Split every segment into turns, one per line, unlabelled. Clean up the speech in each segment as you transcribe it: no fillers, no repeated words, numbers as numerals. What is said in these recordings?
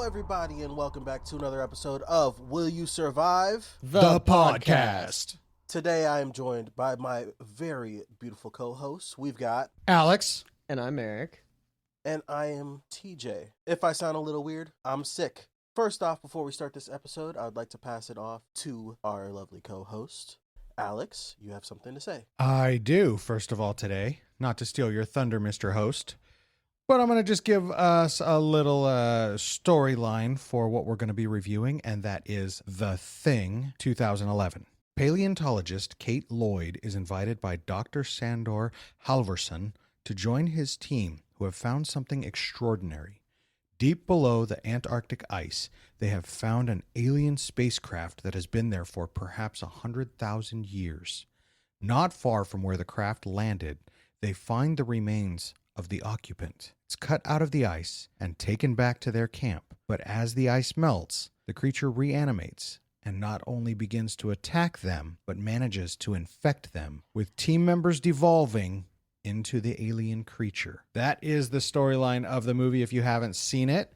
everybody, and welcome back to another episode of Will You Survive?
The podcast.
Today I am joined by my very beautiful co-hosts. We've got
Alex.
And I'm Eric.
And I am TJ. If I sound a little weird, I'm sick. First off, before we start this episode, I would like to pass it off to our lovely co-host. Alex, you have something to say.
I do, first of all, today. Not to steal your thunder, Mr. Host. But I'm going to just give us a little storyline for what we're going to be reviewing, and that is The Thing 2011. Paleontologist Kate Lloyd is invited by Dr. Sandor Halvorson to join his team, who have found something extraordinary. Deep below the Antarctic ice, they have found an alien spacecraft that has been there for perhaps 100,000 years. Not far from where the craft landed, they find the remains of the occupant. It's cut out of the ice and taken back to their camp. But as the ice melts, the creature reanimates and not only begins to attack them, but manages to infect them, with team members devolving into the alien creature. That is the storyline of the movie if you haven't seen it.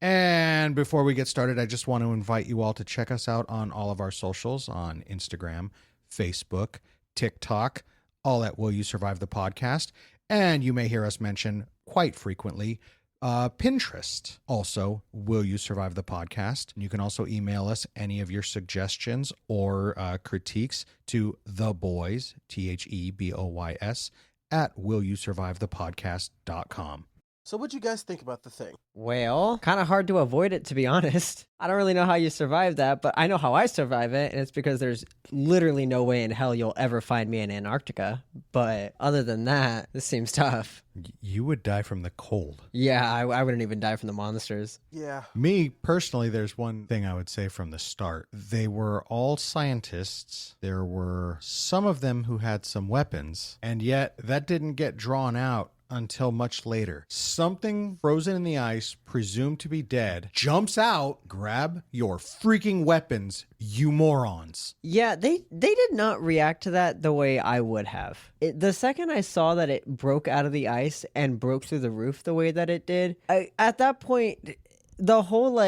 And before we get started, I just want to invite you all to check us out on all of our socials on Instagram, Facebook, TikTok, all at Will You Survive the Podcast. And you may hear us mention quite frequently Pinterest. Also, Will You Survive the Podcast? You can also email us any of your suggestions or critiques to theboys, THEBOYS, at willyousurvivethepodcast.com.
So what'd you guys think about The Thing?
Well, kind of hard to avoid it, to be honest. I don't really know how you survive that, but I know how I survive it, and it's because there's literally no way in hell you'll ever find me in Antarctica. But other than that, this seems tough.
You would die from the cold.
Yeah, I wouldn't even die from the monsters.
Yeah.
Me, personally, there's one thing I would say from the start. They were all scientists. There were some of them who had some weapons, and yet that didn't get drawn out until much later. Something frozen in the ice, presumed to be dead, jumps out. Grab your freaking weapons, you morons.
Yeah, they did not react to that the way I would have. The second I saw that it broke out of the ice and broke through the roof the way that it did, at that point, the whole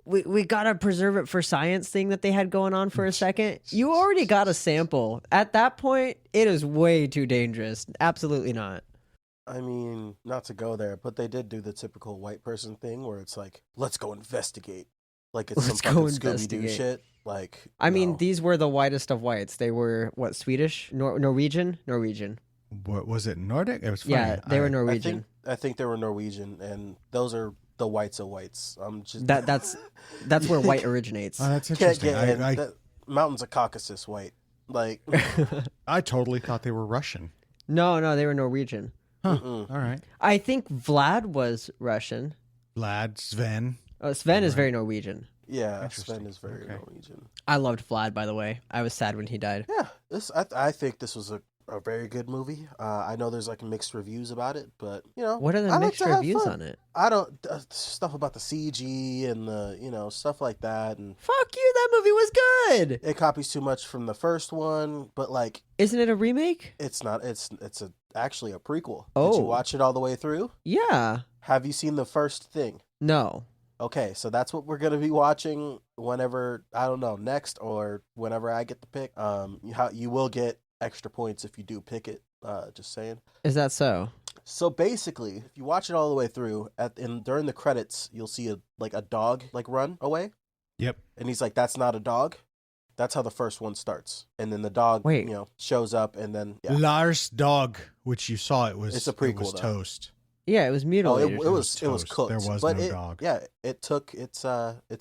we gotta preserve it for science thing that they had going on for a second, you already got a sample. At that point, it is way too dangerous. Absolutely not.
I mean, not to go there, but they did do the typical white person thing where it's like, let's go investigate. Like it's some fucking Scooby-Doo shit. Like,
I mean, these were the whitest of whites. They were, what, Swedish? Norwegian?
What was it, Nordic? It was funny.
Yeah, they were Norwegian.
I think they were Norwegian, and those are the whites of whites. Just
that's where white originates.
Oh, that's interesting.
Mountains of Caucasus white. Like,
I totally thought they were Russian.
No, they were Norwegian.
Huh. All right.
I think Vlad was Russian.
Vlad, Sven.
Oh, Sven is very Norwegian.
Yeah, Sven is very Norwegian.
I loved Vlad, by the way. I was sad when he died.
Yeah, I think this was a very good movie. I know there's like mixed reviews about it, but
what are the mixed reviews on it?
I don't stuff about the CG and the stuff like that. And
fuck you, that movie was good.
It copies too much from the first one, but like,
isn't it a remake?
It's not. It's actually a prequel.
Oh,
did you watch it all the way through?
Yeah.
Have you seen the first Thing?
No.
Okay, so that's what we're gonna be watching whenever, I don't know, next or whenever I get the pick. You will get extra points if you do pick it. Just saying.
Is that so?
So basically, if you watch it all the way through, during the credits, you'll see a dog run away.
Yep.
And he's like, "That's not a dog." That's how the first one starts, and then the dog, shows up, and then
Lars' dog, which you saw, it's a prequel. It was
though.
toast.
Yeah, it was mutilated.
It was cooked.
There was no dog.
Yeah, it took its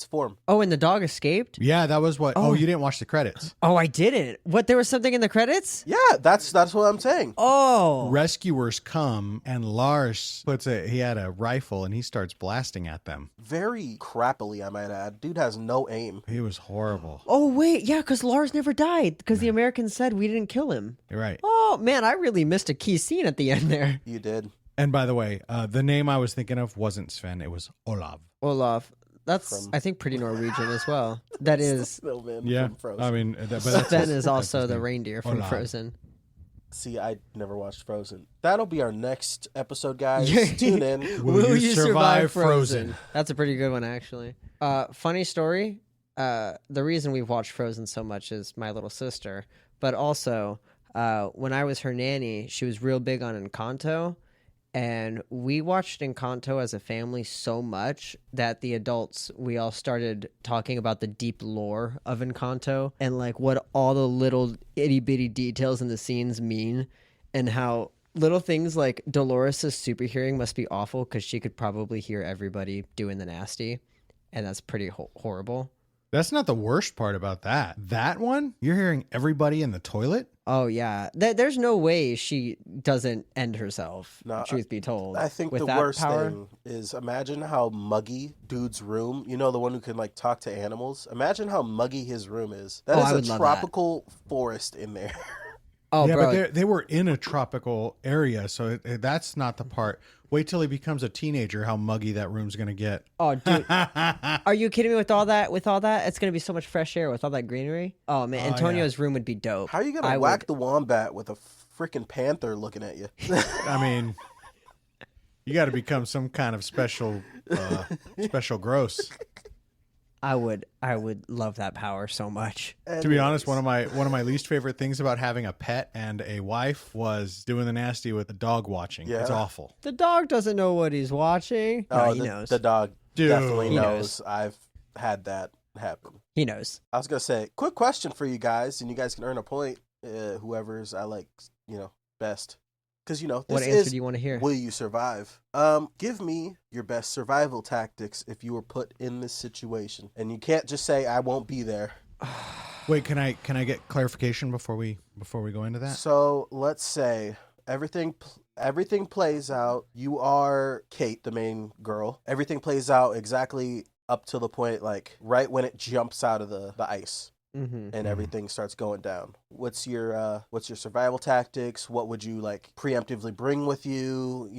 form.
Oh, and the dog escaped?
Yeah, that was what. Oh, you didn't watch the credits.
Oh, I didn't. What? There was something in the credits?
Yeah, that's what I'm saying.
Oh,
rescuers come and Lars he had a rifle and he starts blasting at them.
Very crappily, I might add. Dude has no aim.
He was horrible.
Oh wait, yeah, because Lars never died because the Americans said we didn't kill him.
You're right.
Oh man, I really missed a key scene at the end there.
You did.
And by the way, the name I was thinking of wasn't Sven, it was Olav.
Olaf. That's, I think, pretty Norwegian as well. That is.
Snowman
yeah,
from Frozen.
I mean,
Sven is also the reindeer from
Olav.
Frozen.
See, I never watched Frozen. That'll be our next episode, guys.
Yeah.
Tune in.
Will you survive Frozen?
That's a pretty good one, actually. Funny story. The reason we've watched Frozen so much is my little sister, but also when I was her nanny, she was real big on Encanto, and we watched Encanto as a family so much that the adults, we all started talking about the deep lore of Encanto and like what all the little itty bitty details in the scenes mean, and how little things like Dolores' super hearing must be awful because she could probably hear everybody doing the nasty, and that's pretty horrible.
That's not the worst part about that. That one, you're hearing everybody in the toilet?
Oh, yeah. There's no way she doesn't end herself,
No,
truth be told.
I think
With
the
that
worst
power.
thing is, imagine how muggy dude's room, you know, the one who can like talk to animals. Imagine how muggy his room is. That
Oh, I would
is a
love
tropical forest in there.
Oh,
yeah,
bro.
but they were in a tropical area, so that's not the part. Wait till he becomes a teenager, how muggy that room's going to get.
Oh, dude. Are you kidding me with all that? It's going to be so much fresh air with all that greenery. Oh, man. Antonio's room would be dope.
How are you going to whack the wombat with a freaking panther looking at you?
I mean, you got to become some kind of special gross.
I would love that power so much.
To be honest, one of my least favorite things about having a pet and a wife was doing the nasty with the dog watching.
Yeah.
It's awful.
The dog doesn't know what he's watching. No, he knows.
The dog
Dude.
definitely
He
knows.
knows.
I've had that happen.
He knows.
I was going to say, quick question for you guys, and you guys can earn a point, whoever's I like, best. Because, this
What answer do you want to hear?
Will you survive? Give me your best survival tactics if you were put in this situation. And you can't just say, I won't be there.
Wait, can I get clarification before we go into that?
So let's say everything plays out. You are Kate, the main girl. Everything plays out exactly up to the point, like right when it jumps out of the ice.
Mm-hmm.
And everything starts going down. What's your survival tactics? What would you like preemptively bring with you?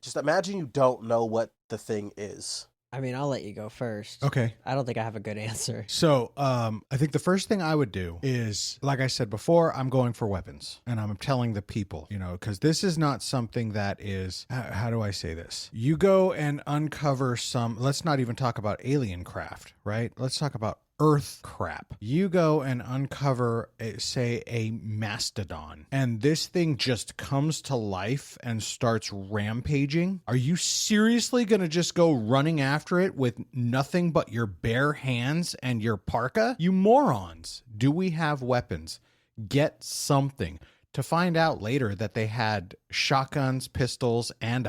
Just imagine you don't know what the thing is.
I mean, I'll let you go first.
Okay.
I don't think I have a good answer.
So, I think the first thing I would do is, like I said before, I'm going for weapons, and I'm telling the people, because this is not something that is, how do I say this? You go and uncover let's not even talk about alien craft, right? Let's talk about Earth crap. You go and uncover, say, a mastodon, and this thing just comes to life and starts rampaging. Are you seriously going to just go running after it with nothing but your bare hands and your parka? You morons. Do we have weapons? Get something. To find out later that they had shotguns, pistols, and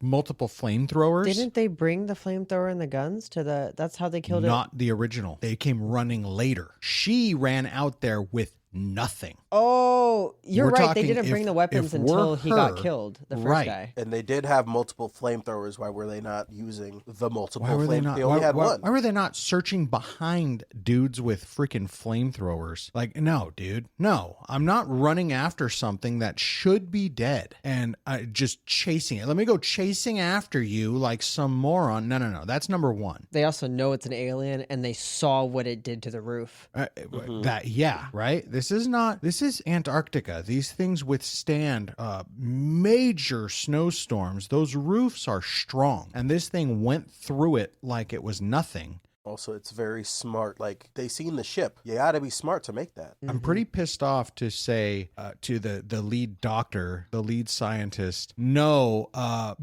multiple flamethrowers.
Didn't they bring the flamethrower and the guns that's how they killed it?
Not the original. They came running later. She ran out there with nothing.
Oh, you're
We're
right. They
talking
didn't bring the weapons
if
until
we're
he got
her,
killed, the first
right.
guy.
And they did have multiple flamethrowers. Why were they not using the multiple
Why were they not?
They only had one.
Why were they not searching behind dudes with freaking flamethrowers? Like, no, dude, no. I'm not running after something that should be dead and just chasing it. Let me go chasing after you like some moron. No. That's number one.
They also know it's an alien, and they saw what it did to the roof.
Right. This is Antarctica. These things withstand major snowstorms. Those roofs are strong, and this thing went through it like it was nothing.
Also, it's very smart. Like, they seen the ship. You gotta be smart to make that.
I'm pretty pissed off to say to the lead doctor, the lead scientist, no,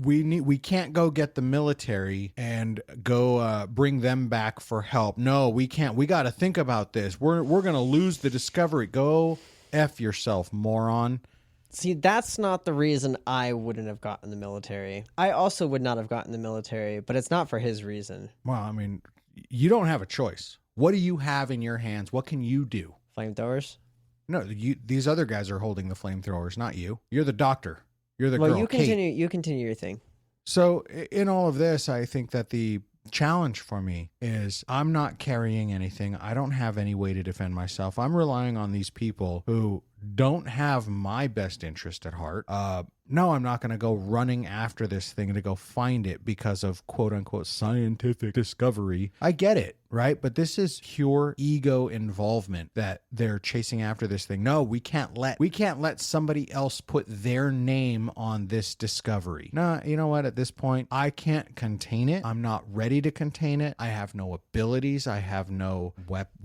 we can't go get the military and go bring them back for help. No, we can't. We got to think about this. We're gonna lose the discovery. Go F yourself, moron.
See, that's not the reason I wouldn't have gotten the military. I also would not have gotten the military, but it's not for his reason.
Well, I mean, you don't have a choice. What do you have in your hands? What can you do?
Flamethrowers?
No, these other guys are holding the flamethrowers, not you. You're the doctor. You're the
Well,
girl.
you
Kate.
continue your thing.
So in all of this, I think that the challenge for me is I'm not carrying anything. I don't have any way to defend myself. I'm relying on these people who don't have my best interest at heart. No, I'm not going to go running after this thing to go find it because of quote unquote scientific discovery. I get it, right? But this is pure ego involvement that they're chasing after this thing. No, we can't let somebody else put their name on this discovery. Nah, you know what? At this point, I can't contain it. I'm not ready to contain it. I have no abilities. I have no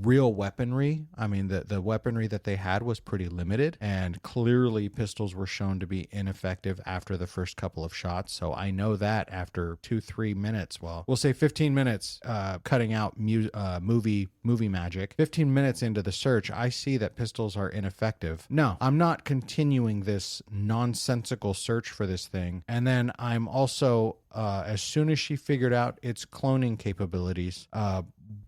real weaponry. I mean, the weaponry that they had was pretty limited, and clearly pistols were shown to be ineffective after the first couple of shots. So I know that after 2-3 minutes, well, we'll say 15 minutes, cutting out movie magic, 15 minutes into the search, I see that pistols are ineffective. No, I'm not continuing this nonsensical search for this thing. And then I'm also, as soon as she figured out its cloning capabilities,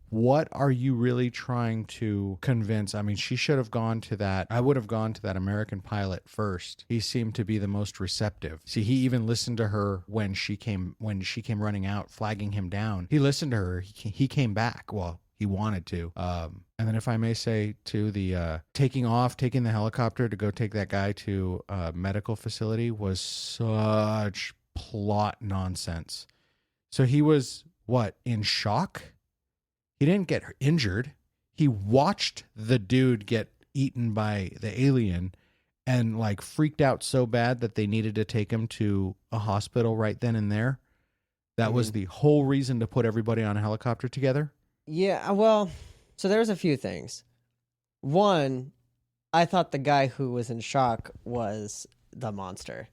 what are you really trying to convince? I mean, she should have gone to that. I would have gone to that American pilot first. He seemed to be the most receptive. See, he even listened to her when she came running out, flagging him down. He listened to her. He came back. Well, he wanted to. And then if I may say too, the taking the helicopter to go take that guy to a medical facility was such plot nonsense. So he was in shock? He didn't get injured. He watched the dude get eaten by the alien and like freaked out so bad that they needed to take him to a hospital right then and there. That was the whole reason to put everybody on a helicopter together.
Yeah, well, so there's a few things. One, I thought the guy who was in shock was the monster.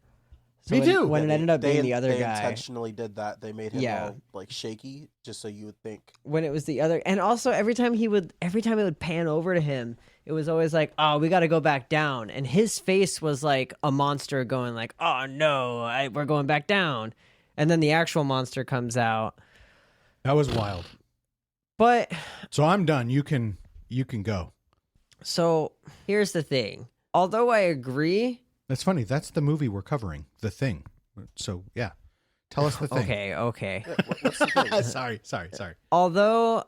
So
Me too.
When it ended up being the other
they
guy,
intentionally did that. They made him all like shaky, just so you would think.
When it was the other, and also every time it would pan over to him, it was always like, "Oh, we got to go back down," and his face was like a monster going like, "Oh no, we're going back down," and then the actual monster comes out.
That was wild.
But
so I'm done. You can go.
So here's the thing. Although I agree.
That's funny. That's the movie we're covering, The Thing. So, yeah. Tell us the thing.
Okay.
What's the thing?
Sorry.
Although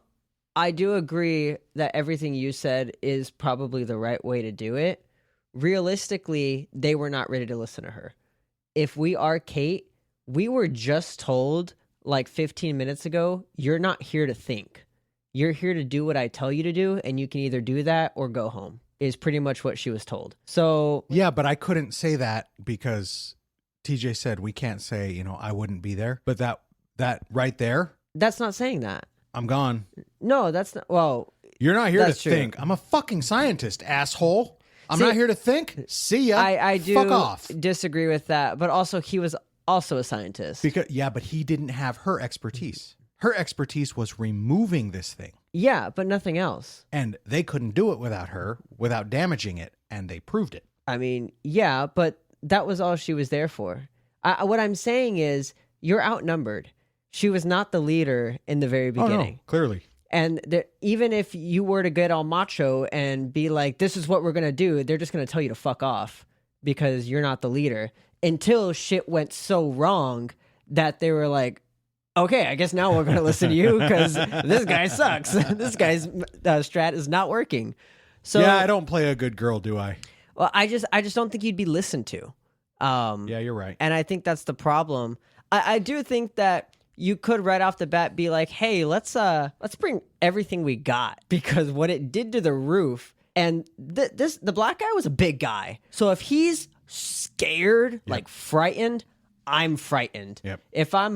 I do agree that everything you said is probably the right way to do it, realistically, they were not ready to listen to her. If we are Kate, we were just told like 15 minutes ago, you're not here to think. You're here to do what I tell you to do, and you can either do that or go home. Is pretty much what she was told. So
yeah, but I couldn't say that because TJ said we can't say, I wouldn't be there. But that right there,
that's not saying that.
I'm gone.
No, that's not. Well,
you're not here to
true.
think. I'm a fucking scientist, asshole. I'm not here to think. See ya.
I do
fuck off.
Disagree with that, but also he was also a scientist.
But he didn't have her expertise. Her expertise was removing this thing.
Yeah, but nothing else.
And they couldn't do it without her, without damaging it, and they proved it.
I mean, yeah, but that was all she was there for. What I'm saying is, you're outnumbered. She was not the leader in the very beginning.
Oh, no, clearly.
And even if you were to get all macho and be like, this is what we're going to do, they're just going to tell you to fuck off because you're not the leader. Until shit went so wrong that they were like, okay, I guess now we're going to listen to you because this guy sucks. This guy's strat is not working. So
yeah, I don't play a good girl, do I?
Well, I just don't think you'd be listened to.
Yeah, you're right.
And I think that's the problem. I do think that you could right off the bat be like, hey, let's bring everything we got, because what it did to the roof, and the black guy was a big guy. So if he's scared, like frightened, I'm frightened.
Yep.
If I'm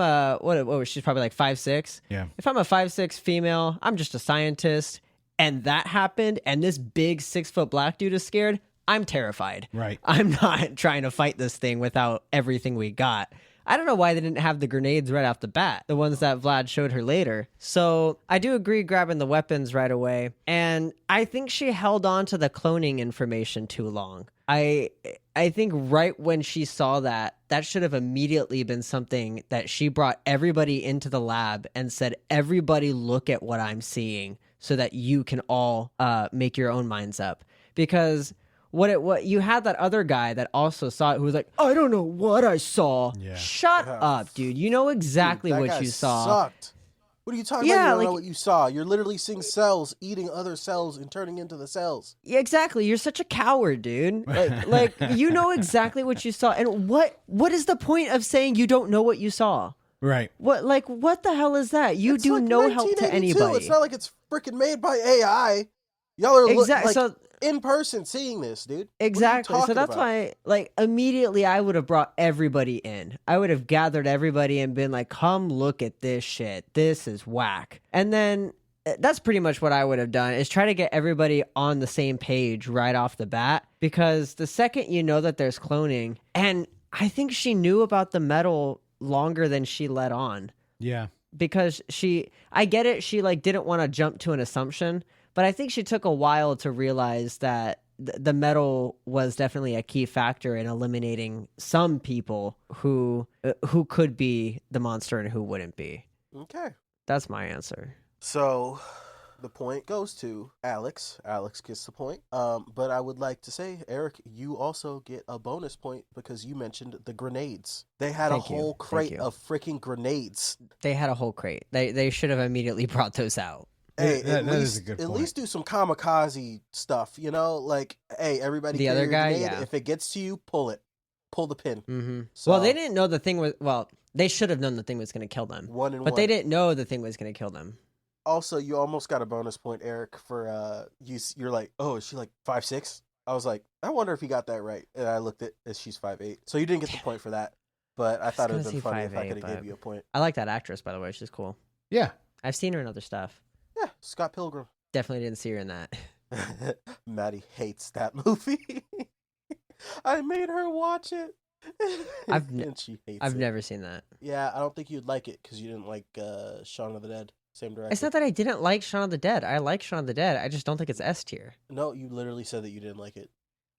she's probably like 5'6".
Yeah.
If I'm a 5'6" female, I'm just a scientist, and that happened, and this big 6-foot black dude is scared, I'm terrified.
Right.
I'm not trying to fight this thing without everything we got. I don't know why they didn't have the grenades right off the bat, the ones that Vlad showed her later. So I do agree grabbing the weapons right away. And I think she held on to the cloning information too long. I think right when she saw that should have immediately been something that she brought everybody into the lab and said, everybody look at what I'm seeing so that you can all make your own minds up. Because what you had that other guy that also saw it who was like, I don't know what I saw.
Yeah.
Shut up, dude. You know exactly what you saw.
Sucked. What are you talking about? You don't know what you saw. You're literally seeing cells eating other cells and turning into the cells.
Yeah, exactly. You're such a coward, dude. Like you know exactly what you saw. And what is the point of saying you don't know what you saw?
Right.
What the hell is that? You
It's
do
like
no help to
1982.
anybody.
It's not like it's freaking made by AI. Y'all are
Exactly.
like in person seeing this, dude.
Exactly. So that's why, like, immediately I would have brought everybody in. I would have gathered everybody and been like, come look at this shit. This is whack. And then that's pretty much what I would have done, is try to get everybody on the same page right off the bat. Because the second you know that there's cloning, and I think she knew about the metal longer than she let on.
Yeah.
Because I get it, she like didn't want to jump to an assumption, but I think she took a while to realize that the metal was definitely a key factor in eliminating some people who could be the monster and who wouldn't be.
Okay.
That's my answer.
So the point goes to Alex. Alex gets the point. But I would like to say, Eric, you also get a bonus point because you mentioned the grenades. They had a whole crate of freaking grenades.
They had a whole crate. They should have immediately brought those out.
Hey,
that is a good point.
At least do some kamikaze stuff, you know? Like, hey, everybody
The
carry
other
a
guy,
grenade.
yeah.
If it gets to you, pull it. Pull the pin.
Mm-hmm.
So,
Well, they didn't know the thing was... Well, they should have known the thing was going to kill them. But they didn't know the thing was going to kill them.
Also, you almost got a bonus point, Eric, for you're like, oh, is she like 5'6"? I was like, I wonder if he got that right. And I looked at as she's 5'8". So you didn't get the point for that. But I thought it would have been funny if I could have gave you a point.
I like that actress, by the way. She's cool.
Yeah.
I've seen her in other stuff.
Yeah, Scott Pilgrim.
Definitely didn't see her in that.
Maddie hates that movie. I made her watch it. And she hates
I've
it.
never seen that.
Yeah, I don't think you'd like it because you didn't like Shaun of the Dead. Same director.
It's not that I didn't like Shaun of the Dead. I like Shaun of the Dead. I just don't think it's S tier.
No, you literally said that you didn't like it.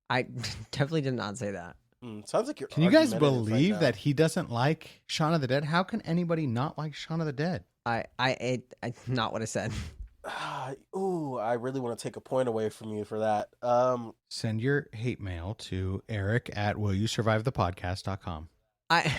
I definitely did not say that.
Sounds like you're.
Can you guys
argumentative
believe
right
that he doesn't like Shaun of the Dead? How can anybody not like Shaun of the Dead?
I not what I said.
Ooh, I really want to take a point away from you for that.
Send your hate mail to Eric at willyousurvivethepodcast.com.
I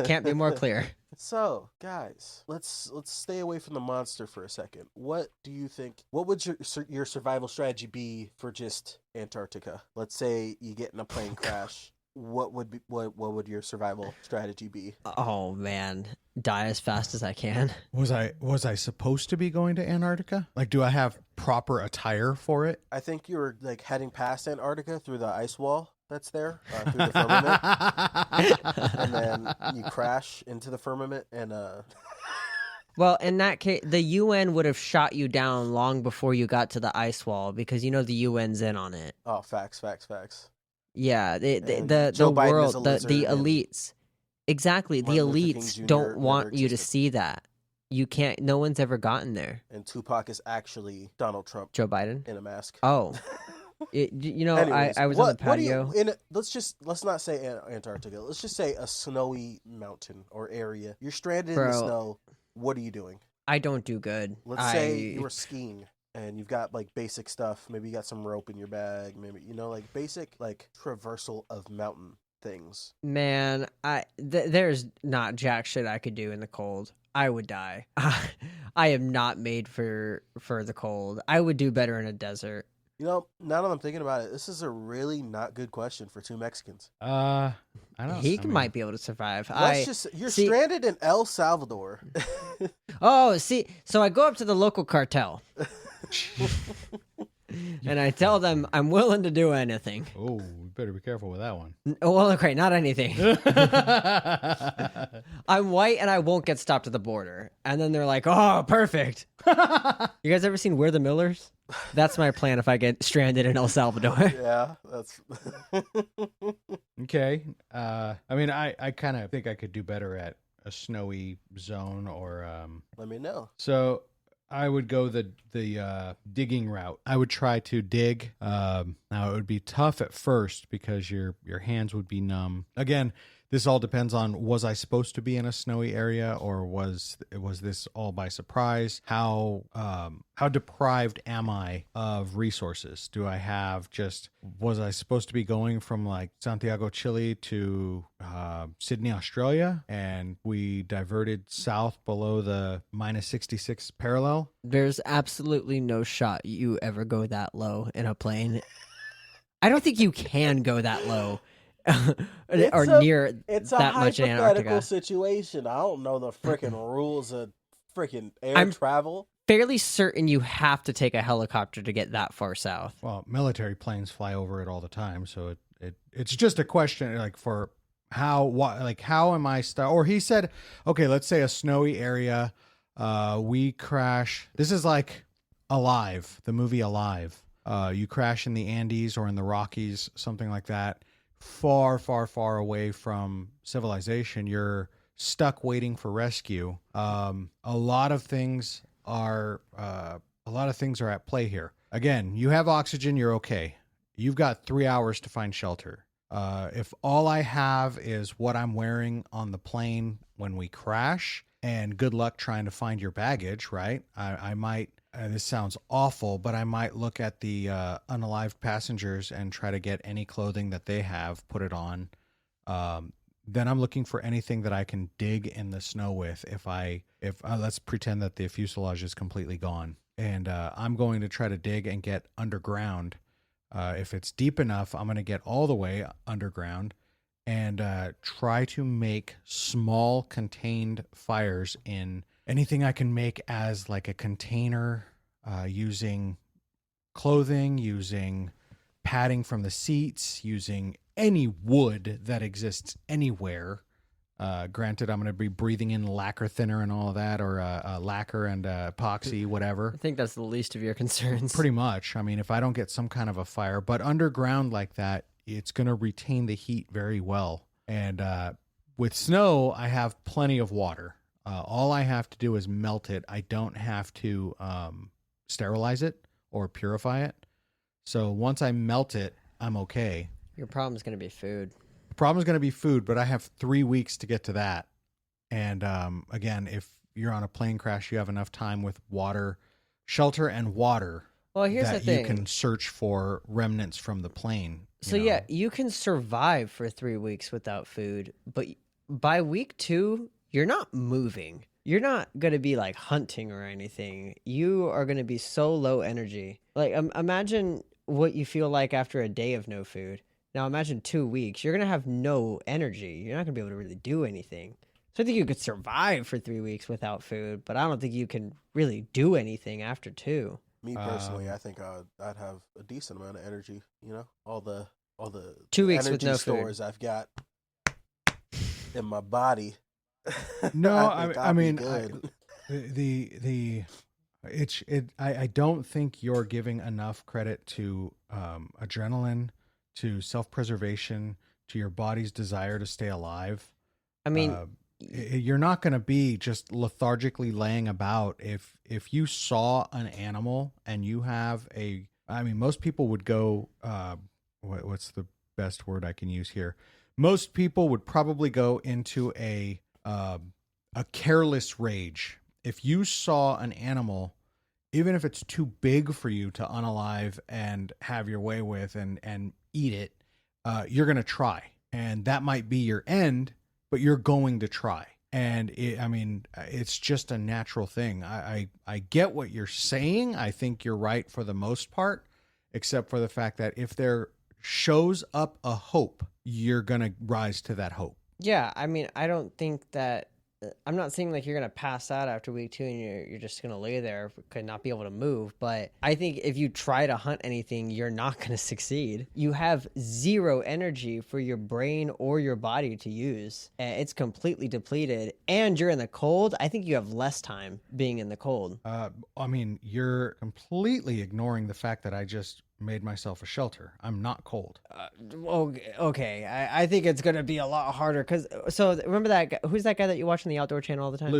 can't be more clear.
So, guys, let's stay away from the monster for a second. What do you think? What would your survival strategy be for just Antarctica? Let's say you get in a plane crash. What would your survival strategy be?
Oh man, die as fast as I can.
Was I supposed to be going to Antarctica? Like, do I have proper attire for it?
I think you were like heading past Antarctica through the ice wall that's there, through the firmament, and then you crash into the firmament and
Well, in that case, the UN would have shot you down long before you got to the ice wall because you know the UN's in on it.
Oh, facts.
Yeah, the
Joe Biden
world,
is a
the
lizard
elites. Exactly, the
Martin Luther King
elites
Jr.
don't
never
want you to
existed.
see that. You can't. No one's ever gotten there.
And Tupac is actually Donald Trump
Joe Biden.
in a mask.
Oh, you know,
Anyways,
I was on the patio.
Let's not say Antarctica. Let's just say a snowy mountain or area. You're stranded in
Bro.
the snow. What are you doing?
I don't do good.
Let's say you were skiing and you've got like basic stuff. Maybe you got some rope in your bag. Maybe like basic like traversal of mountain things.
Man, there's not jack shit I could do in the cold. I would die. I am not made for the cold. I would do better in a desert.
You know, now that I'm thinking about it, this is a really not good question for two Mexicans.
I don't.
He might be able to survive.
You're stranded in El Salvador.
Oh, see, so I go up to the local cartel. And I tell them I'm willing to do anything.
Oh, we better be careful with that one.
Well, okay, not anything. I'm white and I won't get stopped at the border. And then they're like, oh, perfect. You guys ever seen We're the Millers? That's my plan if I get stranded in El Salvador.
Yeah, that's...
Okay. I mean, I kind of think I could do better at a snowy zone or...
Let me know.
So... I would go the digging route. I would try to dig. Now it would be tough at first because your hands would be numb. Again, this all depends on, was I supposed to be in a snowy area, or was this all by surprise? How deprived am I of resources? Do I have was I supposed to be going from like Santiago, Chile to Sydney, Australia, and we diverted south below the -66 parallel?
There's absolutely no shot you ever go that low in a plane. I don't think you can go that low. Or near
it's a
that much in
hypothetical
Antarctica.
situation. I don't know the freaking rules of freaking air travel.
Fairly certain you have to take a helicopter to get that far south.
Well, military planes fly over it all the time, so it's just a question like for how am I or he said, okay, let's say a snowy area, we crash. This is like Alive, the movie Alive. You crash in the Andes or in the Rockies, something like that. Far, far, far away from civilization. You're stuck waiting for rescue. A lot of things are at play here. Again, you have oxygen, you're okay. You've got 3 hours to find shelter. If all I have is what I'm wearing on the plane when we crash, and good luck trying to find your baggage, right? I might. This sounds awful, but I might look at the unalived passengers and try to get any clothing that they have, put it on. Then I'm looking for anything that I can dig in the snow with. If let's pretend that the fuselage is completely gone, and I'm going to try to dig and get underground. If it's deep enough, I'm going to get all the way underground and try to make small contained fires in anything I can make as like a container, using clothing, using padding from the seats, using any wood that exists anywhere. Granted, I'm going to be breathing in lacquer thinner and all of that, or lacquer and epoxy, whatever.
I think that's the least of your concerns.
Pretty much. I mean, if I don't get some kind of a fire, but underground like that, it's going to retain the heat very well. And with snow, I have plenty of water. All I have to do is melt it. I don't have to sterilize it or purify it. So once I melt it, I'm okay.
Your problem is going to be food.
The problem is going to be food, but I have 3 weeks to get to that. And again, if you're on a plane crash, you have enough time with water, shelter and water.
Well, here's the thing.
You can search for remnants from the plane.
So yeah, you can survive for 3 weeks without food, but by week 2, you're not moving. You're not going to be like hunting or anything. You are going to be so low energy. Like imagine what you feel like after a day of no food. Now imagine 2 weeks. You're going to have no energy. You're not going to be able to really do anything. So I think you could survive for 3 weeks without food, but I don't think you can really do anything after 2.
Me personally, I think I'd have a decent amount of energy. You know, all the
2 weeks
energy
with no
stores
food.
I've got in my body.
No, I mean,
good.
I don't think you're giving enough credit to adrenaline, to self-preservation, to your body's desire to stay alive.
I mean,
you're not going to be just lethargically laying about. If you saw an animal and you have most people would go, what's the best word I can use here? Most people would probably go into a careless rage. If you saw an animal, even if it's too big for you to unalive and have your way with and eat it, you're going to try. And that might be your end, but you're going to try. And it's just a natural thing. I get what you're saying. I think you're right for the most part, except for the fact that if there shows up a hope, you're going to rise to that hope.
yeah, I mean, I don't think that I'm not saying like you're going to pass out after week 2 and you're just going to lay there, could not be able to move. But I think if you try to hunt anything, you're not going to succeed. You have zero energy for your brain or your body to use. It's completely depleted. And you're in the cold. I think you have less time being in the cold.
You're completely ignoring the fact that I just made myself a shelter. I'm not cold.
Okay. I think it's going to be a lot harder. So remember that guy, who's that guy that you watch on the Outdoor Channel all the time?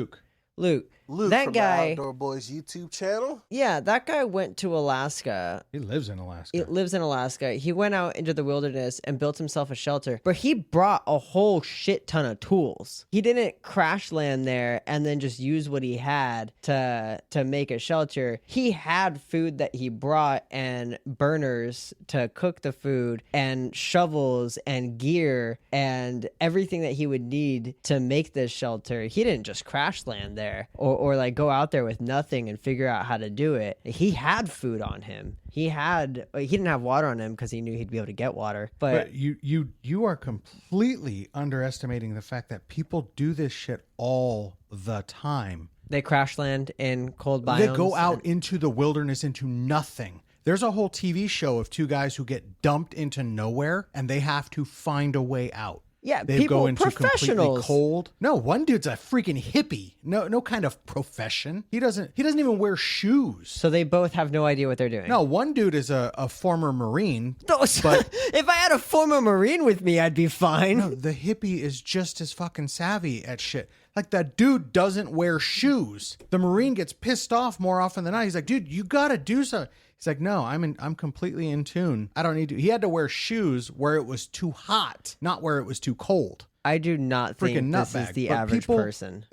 Luke.
Luke
That
from
guy-
the Outdoor Boys YouTube channel.
Yeah, that guy went to Alaska.
He lives in Alaska.
He lives in Alaska. He went out into the wilderness and built himself a shelter, but he brought a whole shit ton of tools. He didn't crash land there and then just use what he had to make a shelter. He had food that he brought and burners to cook the food and shovels and gear and everything that he would need to make this shelter. He didn't just crash land there or like go out there with nothing and figure out how to do it. He had food on him. He didn't have water on him because he knew he'd be able to get water. But
you are completely underestimating the fact that people do this shit all the time.
they crash land in cold biomes.
They go out into the wilderness into nothing. There's a whole TV show of two guys who get dumped into nowhere and they have to find a way out.
Yeah,
They
people,
go into completely
professionals.
cold. No, one dude's a freaking hippie. No kind of profession. He doesn't even wear shoes.
So they both have no idea what they're doing.
No, one dude is a former Marine.
No, but if I had a former Marine with me, I'd be fine.
No, the hippie is just as fucking savvy at shit. Like, that dude doesn't wear shoes. The Marine gets pissed off more often than not. He's like, dude, you gotta do something. He's like, no, I'm completely in tune. I don't need to. He had to wear shoes where it was too hot, not where it was too cold.
I do not think
Freaking
this
nutbag.
is the
But
average
people-
person.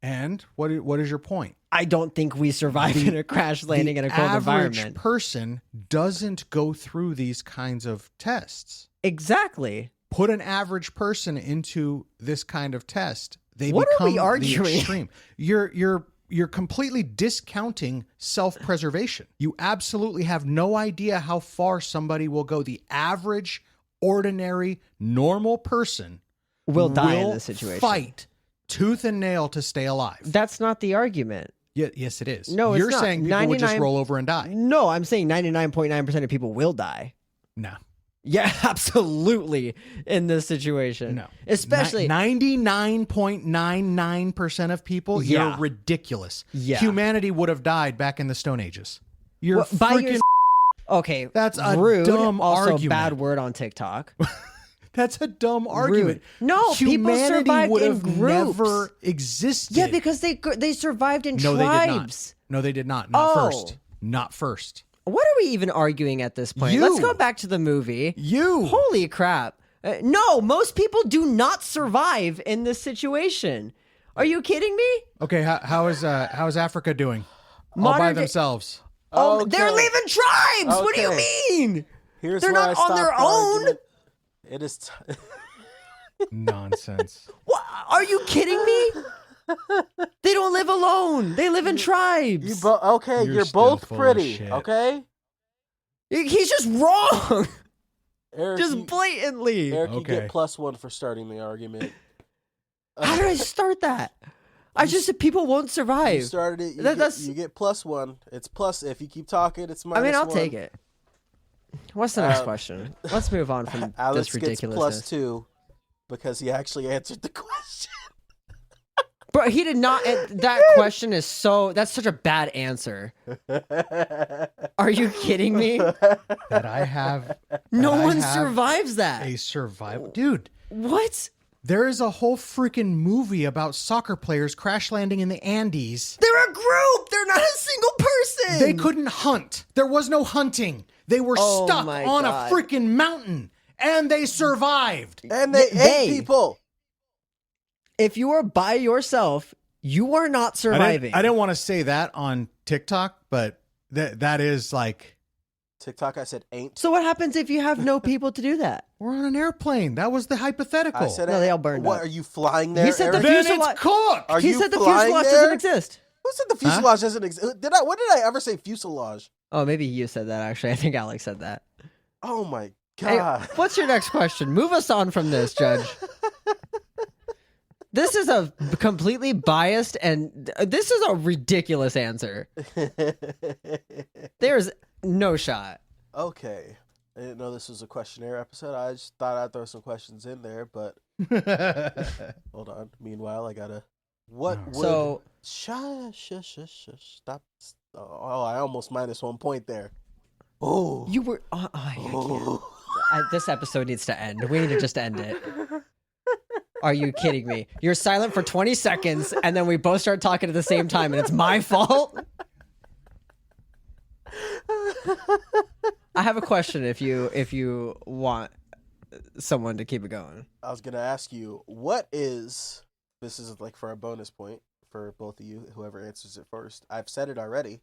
And what is your point?
I don't think we survive in a crash landing in a cold
average
environment.
person doesn't go through these kinds of tests.
Exactly.
Put an average person into this kind of test. They
What are
become
we arguing?
the extreme. You're completely discounting self-preservation. You absolutely have no idea how far somebody will go. The average, ordinary, normal person
Will die in this situation.
Fight tooth and nail to stay alive.
That's not the argument.
Yes, it is.
No, it's
You're
not.
saying people would just
99
roll over and die.
No, I'm saying 99.9% of people will die.
No.
Yeah, absolutely. In this situation.
No.
Especially
99.99% of people,
Yeah.
you're ridiculous.
Yeah.
Humanity would have died back in the Stone Ages. You're
Well, by
freaking...
your- Okay.
That's a
rude,
dumb
also
argument.
bad word on TikTok.
That's a dumb argument.
No, people
Humanity
survived
would
in
have
groups.
never existed.
Yeah, because they survived in
No, they did not.
tribes.
No, they did not. Not
Oh.
first. Not first.
What are we even arguing at this point?
You.
Let's go back to the movie.
You.
Holy crap. No, most people do not survive in this situation. Are you kidding me?
Okay, how is Africa doing? All by
Modern day-
themselves.
Oh, they're
Okay.
leaving tribes. What do you
Okay.
mean?
Here's
They're
where
not
I
on their
stop the
own.
argument. It is.
Nonsense.
What? Are you kidding me? They don't live alone. They live in tribes.
Okay,
You're
you're
still
both
full of
pretty.
shit.
Okay,
He's just wrong.
Eric,
Just
you,
blatantly.
Eric, you
Okay.
get +1 for starting the argument.
How did I start that? I just said people won't
You
survive.
started it. You,
That's-
you get +1. It's plus. If you keep talking, it's minus.
I mean, I'll
1.
take it. What's the next
Uh,
question? Let's move on from
Alex
this
gets
ridiculousness.
+2 because he actually answered the question.
Bro, he did not. That question is that's such a bad answer. Are you kidding me?
That I have.
No
that I
one
have
survives that.
A survival, dude.
What?
There is a whole freaking movie about soccer players crash landing in the Andes.
They're a group. They're not a single person.
They couldn't hunt. There was no hunting. They were
Oh
stuck
my
on
God.
a freaking mountain, and they survived.
And they ate people.
If you are by yourself, you are not surviving.
I didn't want to say that on TikTok, but that is like,
TikTok, I said ain't.
So what happens if you have no people to do that?
we're on an airplane. That was the hypothetical.
I said,
No, they all burned
What
up.
are you flying there?
He said the
Eric?
then
fuselage-
it's cooked.
Are
He
you
said the
flying
fuselage
there?
doesn't exist.
Who said the fuselage doesn't exist? When did I ever say fuselage?
Oh, maybe you said that, actually. I think Alex said that.
Oh my
Hey,
god!
what's your next question? Move us on from this, Judge. This is a completely biased and this is a ridiculous answer. There's no shot.
Okay, I didn't know this was a questionnaire episode. I just thought I'd throw some questions in there, but hold on. Meanwhile, I gotta. What would
So-
shush, stop? Oh, I almost -1 point there. Oh,
You were. I can't. This episode needs to end. We need to just end it. Are you kidding me? You're silent for 20 seconds, and then we both start talking at the same time, and it's my fault? I have a question if you want someone to keep it going.
I was going to ask you, this is like for a bonus point for both of you, whoever answers it first. I've said it already.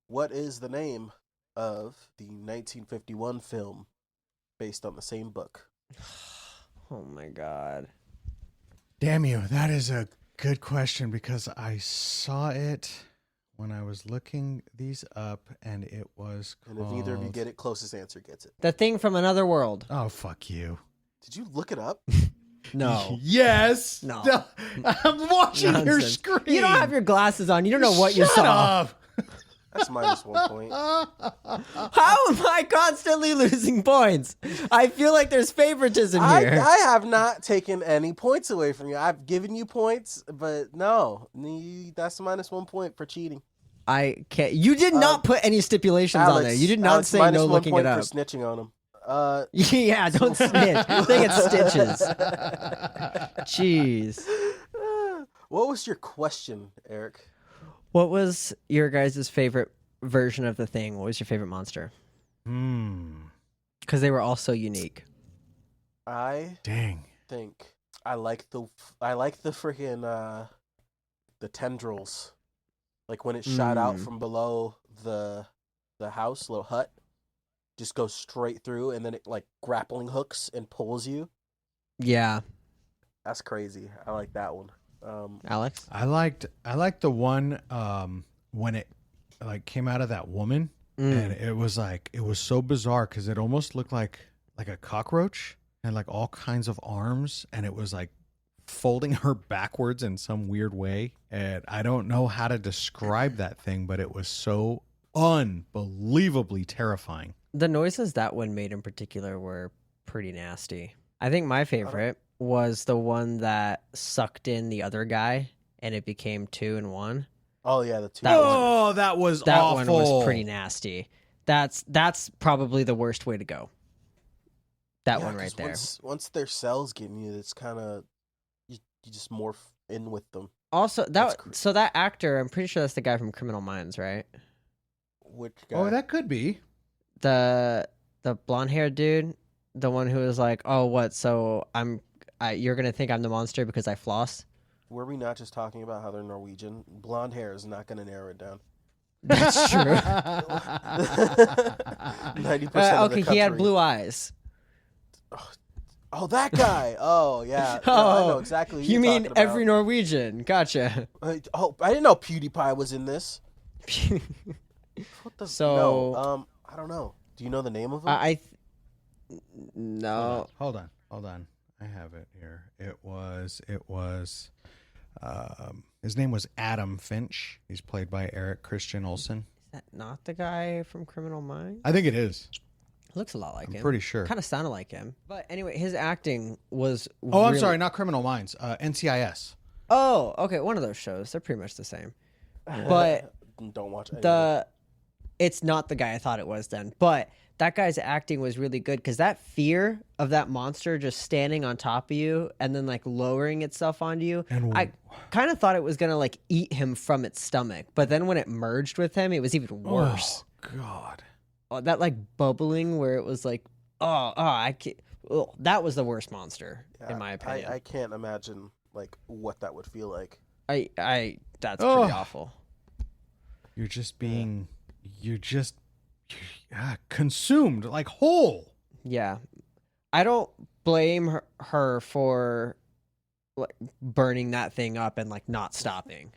What is the name of the 1951 film based on the same book?
Oh my God.
Damn you. That is a good question because I saw it when I was looking these up and it was called...
And if either of you get it, closest answer gets it.
The Thing from Another World.
Oh, fuck you.
Did you look it up?
No.
Yes.
No.
I'm watching your
Nonsense.
screen.
You don't have your glasses on. You don't know what you
Shut
saw.
up.
That's minus 1 point.
How am I constantly losing points? I feel like there's favoritism here.
I have not taken any points away from you. I've given you points, but no. That's minus 1 point for cheating.
I can't. You did not put any stipulations on there. You did not
Alex,
say
minus
no
1
looking
point
it up.
for snitching on him.
Yeah, don't snitch. They get stitches. Jeez.
What was your question, Eric?
What was your guys' favorite version of the Thing? What was your favorite monster? Because they were all so unique.
I
Dang.
think I like the freaking the tendrils, like when it shot out from below the house, little hut, just goes straight through, and then it like grappling hooks and pulls you.
Yeah.
That's crazy. I like that one.
Alex?
I liked the one when it like came out of that woman and it was so bizarre because it almost looked like a cockroach and like all kinds of arms, and it was like folding her backwards in some weird way, and I don't know how to describe that thing, but it was so unbelievably terrifying.
The noises that one made in particular were pretty nasty. I think my favorite was the one that sucked in the other guy and it became 2 in 1.
Oh yeah, the two.
That
that was
That
awful.
one was pretty nasty. That's probably the worst way to go. That one right there.
Once their cells get in you, it's kind of you just morph in with them.
Also, so that actor, I'm pretty sure that's the guy from Criminal Minds, right?
Which guy?
Oh, that could be.
The blonde-haired dude, the one who was like, "Oh, what? So you're gonna think I'm the monster because I floss?"
Were we not just talking about how they're Norwegian? Blonde hair is not going to narrow it down.
That's true.
90% of the
okay, he had
country.
blue eyes.
Oh, that guy. Oh, yeah. No, I know exactly. Who
You
you're
mean
talking about.
every Norwegian? Gotcha.
Oh, I didn't know PewDiePie was in this. What the?
So-
no, I don't know. Do you know the name of him?
No.
Hold on. I have it here. It was his name was Adam Finch. He's played by Eric Christian Olsen.
Is that not the guy from Criminal Minds?
I think it is.
Looks a lot like him.
I'm pretty sure.
Kind of sounded like him. But anyway, his acting was.
Oh, I'm
really-
sorry, not Criminal Minds. NCIS.
Oh, okay. One of those shows. They're pretty much the same. But
don't watch any of it.
it's not the guy I thought it was then. But that guy's acting was really good because that fear of that monster just standing on top of you and then like lowering itself onto you.
And
I kind of thought it was gonna like eat him from its stomach, but then when it merged with him, it was even worse.
Oh God.
Oh, that like bubbling where it was like, I can't. Oh, that was the worst monster in my opinion.
I can't imagine like what that would feel like.
That's pretty awful.
You're just consumed like whole.
Yeah. I don't blame her for like burning that thing up and like not stopping.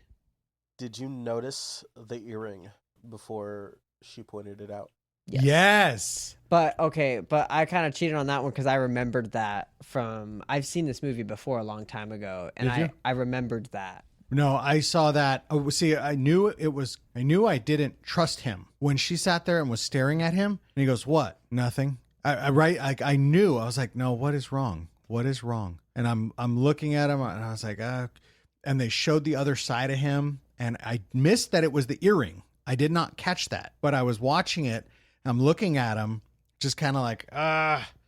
Did you notice the earring before she pointed it out?
Yes.
But I kind of cheated on that one because I remembered that from I've seen this movie before a long time ago, and
Did you?
I remembered that.
No, I saw that. Oh, see, I knew I didn't trust him when she sat there and was staring at him. And he goes, "What? Nothing." I knew. I was like, "No, what is wrong? What is wrong?" And I'm looking at him, and I was like, And they showed the other side of him, and I missed that it was the earring. I did not catch that, but I was watching it. And I'm looking at him, just kind of like,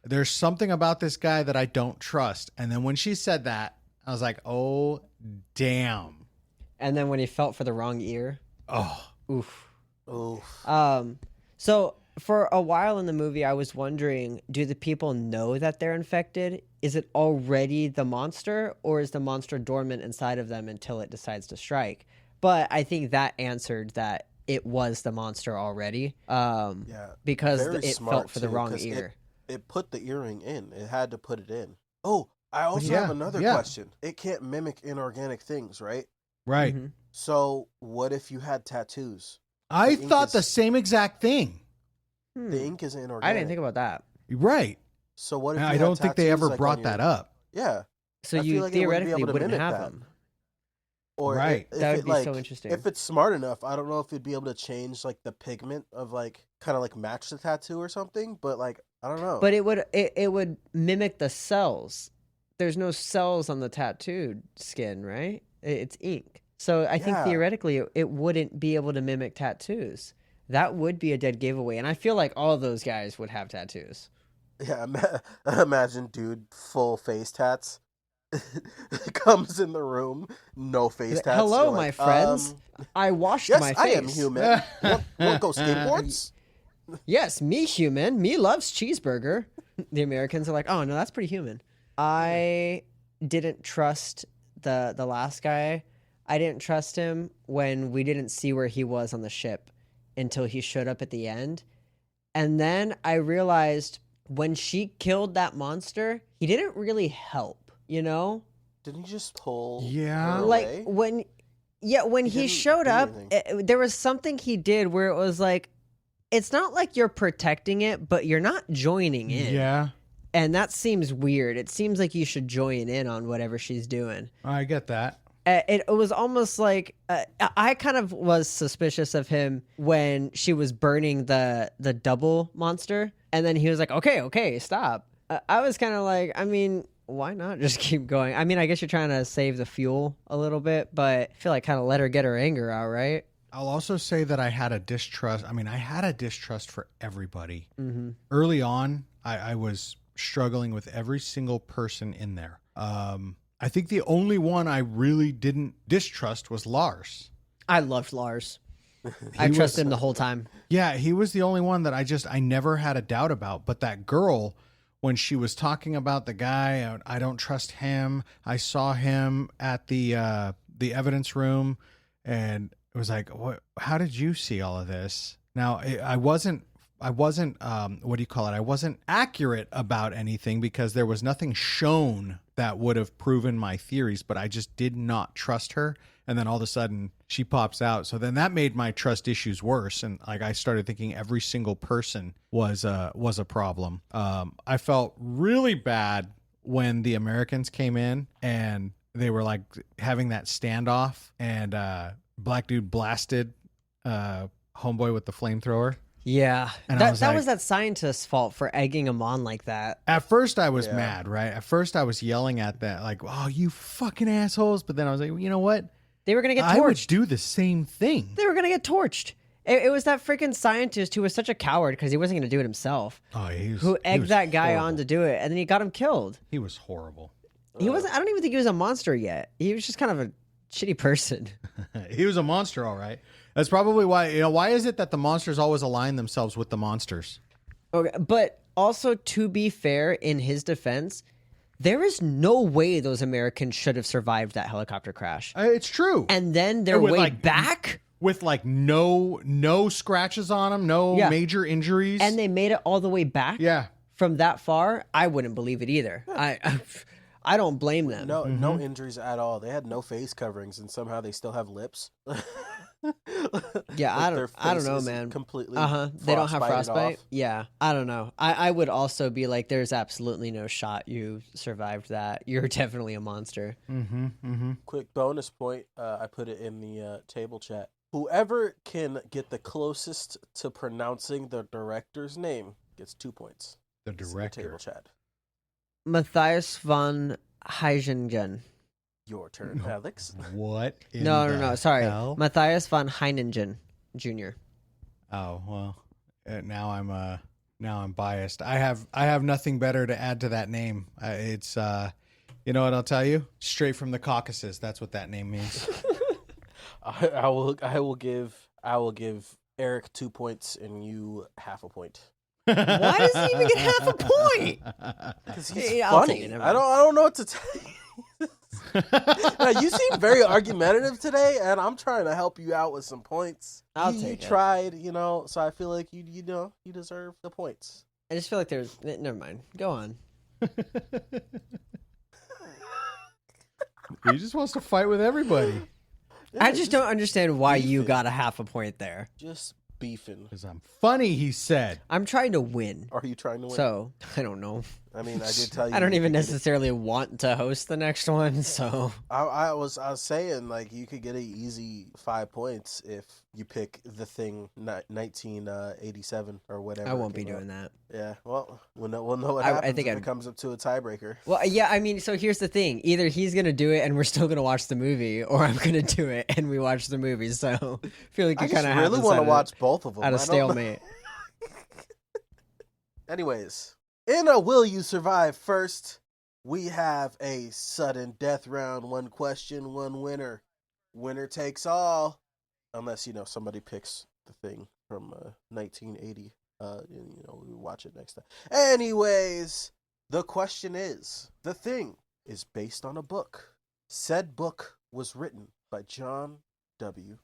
there's something about this guy that I don't trust. And then when she said that, I was like, oh, damn.
And then when he felt for the wrong ear.
Oh.
Oof.
Oof.
So for a while in the movie, I was wondering, do the people know that they're infected? Is it already the monster, or is the monster dormant inside of them until it decides to strike? But I think that answered that it was the monster already. Because
Very
it
smart,
felt for the
too,
wrong
'cause
ear.
It put the earring in. It had to put it in. Oh, I also
Yeah,
have another
yeah.
question. It can't mimic inorganic things, right?
Right.
Mhm.
So what if you had tattoos?
I
The ink
thought
is-
the same exact thing.
The ink is inorganic.
I didn't think about that.
Right.
So what if
And
you
I
had
don't think they
tattoos,
ever
like,
brought
on
that
your-
up.
Yeah.
So
I
you
feel like it wouldn't be
theoretically
able to
wouldn't
mimic
have
that.
them.
Or
Right.
if
That
it,
would be
like,
so interesting.
If it's smart enough, I don't know if it'd be able to change like the pigment of like kind of like match the tattoo or something. But like I don't know.
But it would mimic the cells. There's no cells on the tattooed skin, right? It's ink. So I think
Yeah.
theoretically it wouldn't be able to mimic tattoos. That would be a dead giveaway. And I feel like all of those guys would have tattoos.
Yeah, imagine dude full face tats. Comes in the room, no face
Like,
tats.
hello,
You're
my
like,
friends. I washed
Yes,
my face.
I am human. Want go skateboards?
Yes, me human. Me loves cheeseburger. The Americans are like, oh no, that's pretty human. I didn't trust the last guy. I didn't trust him when we didn't see where he was on the ship until he showed up at the end. And then I realized when she killed that monster, he didn't really help, you know?
Didn't he just pull?
Yeah.
her
Like
away?
when he
didn't
showed
do
up,
anything.
there was something he did where it was like, it's not like you're protecting it, but you're not joining in.
Yeah.
And that seems weird. It seems like you should join in on whatever she's doing.
I get that.
It was almost like I kind of was suspicious of him when she was burning the double monster, and then he was like, "Okay, stop." I was kind of like, I mean, why not just keep going? I mean, I guess you're trying to save the fuel a little bit, but I feel like kind of let her get her anger out, right?
I'll also say that I had a distrust. I mean, I had a distrust for everybody.
Mm-hmm.
Early on, I was struggling with every single person in there. I think the only one I really didn't distrust was Lars.
I loved Lars. I trusted him the whole time.
Yeah, he was the only one that I never had a doubt about. But that girl, when she was talking about the guy, I don't trust him. I saw him at the evidence room, and it was like, what? How did you see all of this? Now, I wasn't. What do you call it? I wasn't accurate about anything because there was nothing shown that would have proven my theories. But I just did not trust her. And then all of a sudden she pops out. So then that made my trust issues worse. And like I started thinking every single person was a problem. I felt really bad when the Americans came in and they were like having that standoff, and black dude blasted homeboy with the flamethrower.
Yeah,
And
that
I was like-
was that scientist's fault for egging him on like that.
At first I was
Yeah.
mad, right? At first I was yelling at that, like, "Oh, you fucking assholes!" But then I was like, you know what?
They were gonna get
I would
torched.
do the same thing.
They were gonna get torched. It was that freaking scientist who was such a coward because he wasn't gonna do it himself.
Oh, he was,
Who
he
egged
was
that guy
horrible.
on to do it, and then he got him killed.
He was horrible.
He wasn't. I don't even think he was a monster yet. He was just kind of a shitty person.
He was a monster, all right. That's probably why. Why is it that the monsters always align themselves with the monsters?
Okay, but also to be fair, in his defense, there is no way those Americans should have survived that helicopter crash.
It's true.
And then their
And with,
way
like,
back,
With like no scratches on them, no
Yeah.
major injuries.
and they made it all the way back.
yeah.
From that far, I wouldn't believe it either. I don't blame them.
No, no injuries at all. They had no face coverings, and somehow they still have lips.
Yeah,
Like,
I
their
don't
face
know,
is
man.
Completely.
They don't have frostbite.
off.
Yeah, I don't know. I would also be like, there's absolutely no shot you survived that. You're definitely a monster.
Quick bonus point. I put it in the table chat. Whoever can get the closest to pronouncing the director's name gets 2 points.
The
It's in the
director.
table chat.
Matthias von Heijingen.
Your turn, Alex.
What? in
No,
the
sorry.
hell?
Matthias von Heiningen Jr.
Oh well. Now I'm Now I'm biased. I have nothing better to add to that name. It's you know what I'll tell you? Straight from the Caucasus. That's what that name means.
I will give Eric 2 points and you half a point.
Why does he even get half a point?
Because he's
Hey, I'll take
funny.
it,
I don't know what to tell you. Now, you seem very argumentative today, and I'm trying to help you out with some points.
I'll
you
take it.
tried, so I feel like you deserve the points.
I just feel like there's... Never mind. Go on.
He just wants to fight with everybody.
Yeah,
I just don't understand why you
beefing.
got a half a point there.
Just beefing.
Because I'm funny, he said.
I'm trying to win.
Are you trying to win?
So, I don't know.
I mean, I did tell you.
I don't
you
even
could get it.
necessarily want to host the next one, so...
I was saying, like, you could get an easy 5 points if you pick The Thing 1987 or whatever.
I won't be
came out.
doing that.
Yeah, well, we'll know what
I
happens
think
if
I'd-
it comes up to a tiebreaker.
Well, yeah, I mean, so here's the thing. Either he's going to do it and we're still going to watch the movie, or I'm going to do it and we watch the movie, so I feel like
I
you
just
kind of
really want to watch both of them.
at a
I don't know.
stalemate.
Anyways, in a Will You Survive First, we have a sudden death round. One question, one winner. Winner takes all. Unless, somebody picks The Thing from 1980. We watch it next time. Anyways, the question is, The Thing is based on a book. Said book was written by John W.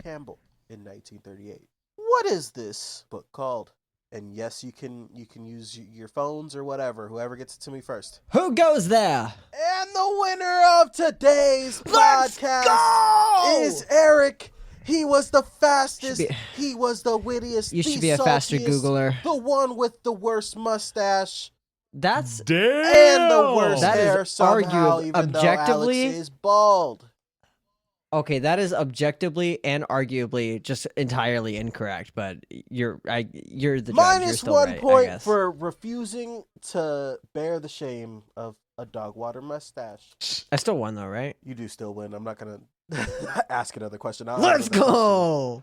Campbell in 1938. What is this book called? And yes, you can use your phones or whatever. Whoever gets it to me first.
Who goes there?
And the winner of today's
Let's
podcast
go!
is Eric. He was the fastest.
Should be-
He was the wittiest.
You should
the
be a faster
saltiest,
Googler.
The one with the worst mustache
That's
Damn!
and the worst
That is
hair somehow,
arguable-
even though
objectively-
Alex is bald.
okay. That is objectively and arguably just entirely incorrect. But you're the judge. You're
Minus
still
1
right, I
point
guess.
for refusing to bear the shame of a dog water mustache.
I still won though, right?
You do still win. I'm not gonna ask another question.
Let's go.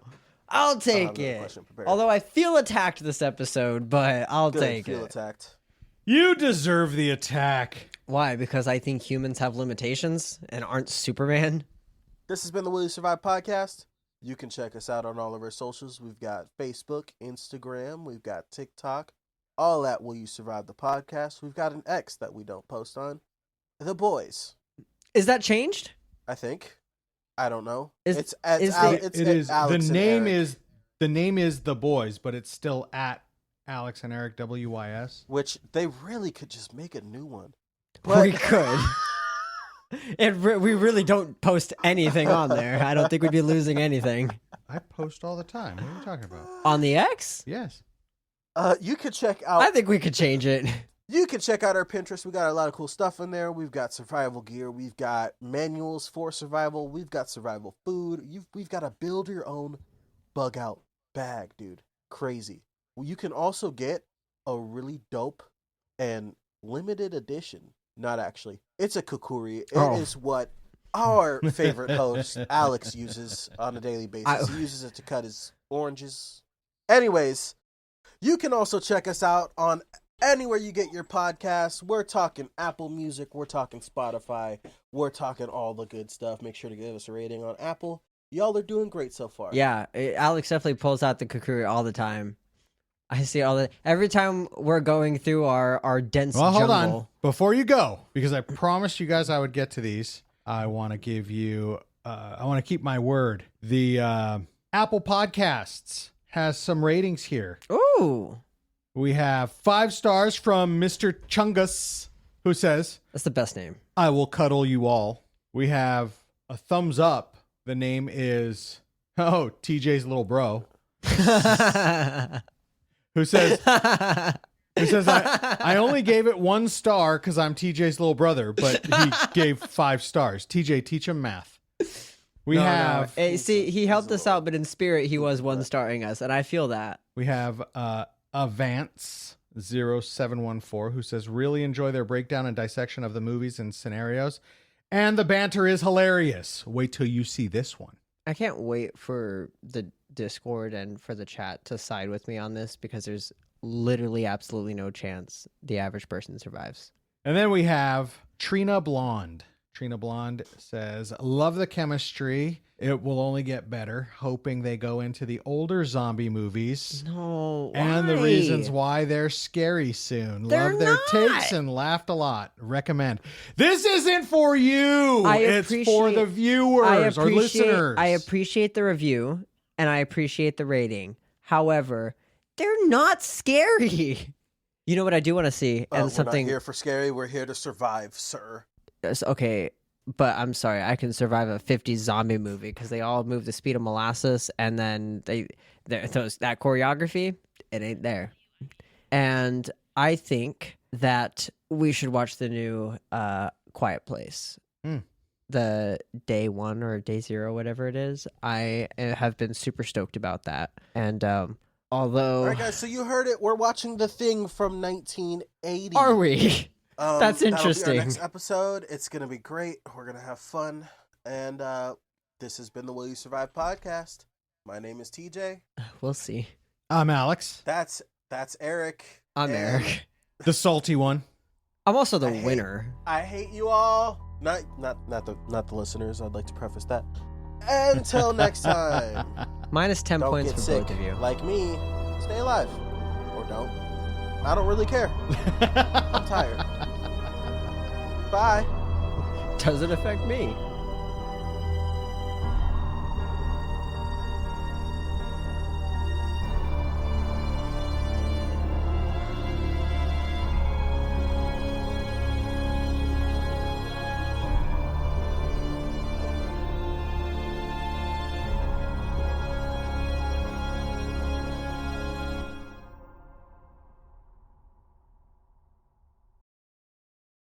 I'll take
another
it.
question prepared.
Although I feel attacked this episode, but I'll
Good,
take
feel
it.
attacked.
You deserve the attack.
Why? Because I think humans have limitations and aren't Superman.
This has been the Will You Survive podcast. You can check us out on all of our socials. We've got Facebook, Instagram, we've got TikTok, all at Will You Survive the podcast. We've got an X that we don't post on. The Boys,
Is that changed?
I think. I don't know.
Is-
it's
is
Al-
the-
it's
It is.
Alex
The
and
name
Eric,
is The Boys, but it's still at Alex and Eric WYS.
which they really could just make a new one.
We could. We really don't post anything on there. I don't think we'd be losing anything.
I post all the time. What are you talking about?
On the X?
Yes.
You could check out.
I think we could change it.
You can check out our Pinterest. We got a lot of cool stuff in there. We've got survival gear. We've got manuals for survival. We've got survival food. We've got a build your own bug out bag, dude. Crazy. Well, you can also get a really dope and limited edition. Not actually. It's a kukuri. It is what our favorite host, Alex, uses on a daily basis. He uses it to cut his oranges. Anyways, you can also check us out on anywhere you get your podcasts. We're talking Apple Music. We're talking Spotify. We're talking all the good stuff. Make sure to give us a rating on Apple. Y'all are doing great so far.
Yeah, Alex definitely pulls out the kukuri all the time. I see all the every time we're going through our dense
Well,
jungle.
hold on. Before you go, because I promised you guys I would get to these, I want to give you, I want to keep my word. The Apple Podcasts has some ratings here.
Ooh,
We have 5 stars from Mr. Chungus, who says,
that's the best name.
I will cuddle you all. We have a thumbs up. The name is, TJ's little bro, who says, I only gave it 1 star because I'm TJ's little brother, but he gave 5 stars. TJ, teach him math. We have
Hey, see, he helped us out, but in spirit, he was 1-starring us, and I feel that.
we have Avance 0714 who says really enjoy their breakdown and dissection of the movies and scenarios, and the banter is hilarious. Wait till you see this one.
I can't wait for the Discord and for the chat to side with me on this because there's literally absolutely no chance the average person survives.
And then we have Trina Blonde. Trina Blonde says, love the chemistry. It will only get better. Hoping they go into the older zombie movies.
No,
And the
why?
reasons why they're scary soon.
They're
Love their
not.
takes and laughed a lot. Recommend. This isn't for you. It's for the viewers or listeners.
I appreciate the review and I appreciate the rating. However, they're not scary. You know what I do want to see? And something
We're not here for scary. We're here to survive, sir.
Okay, but I'm sorry. I can survive a 50s zombie movie because they all move the speed of molasses, and then that choreography, it ain't there. And I think that we should watch the new Quiet Place. The day 1 or day 0, whatever it is. I have been super stoked about that. And although...
All right, guys, so you heard it. We're watching The Thing from 1980.
Are we? That's interesting.
That'll be our next episode. It's going to be great. We're going to have fun. And this has been the Will You Survive podcast. My name is TJ.
We'll see.
I'm Alex.
That's Eric.
I'm Eric.
The salty one.
I'm also the winner.
I hate you all. Not the listeners. I'd like to preface that. Until next time.
Minus 10
Don't
points
get
for
sick
both of you.
like me. Stay alive. Or don't. I don't really care. I'm tired. Bye.
Doesn't affect me.